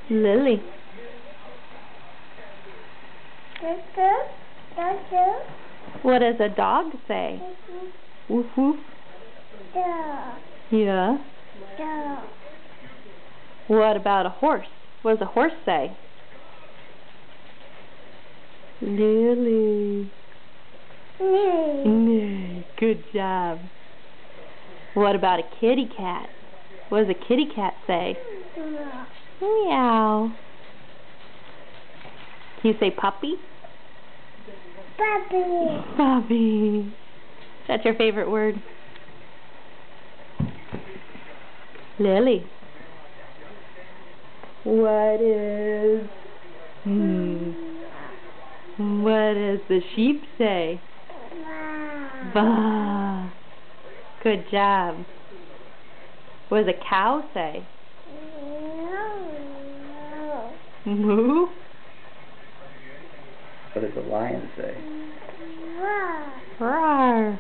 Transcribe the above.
Lily. What does a dog say? Woof woof. Yeah. What about a horse? What does a horse say? Lily. Nay. Good job. What about a kitty cat? What does a kitty cat say? Meow. Can you say puppy? Puppy. Puppy. That's your favorite word? Lily. What does the sheep say? Bah. Good job. What does a cow say? Moo. What does a lion say? Roar.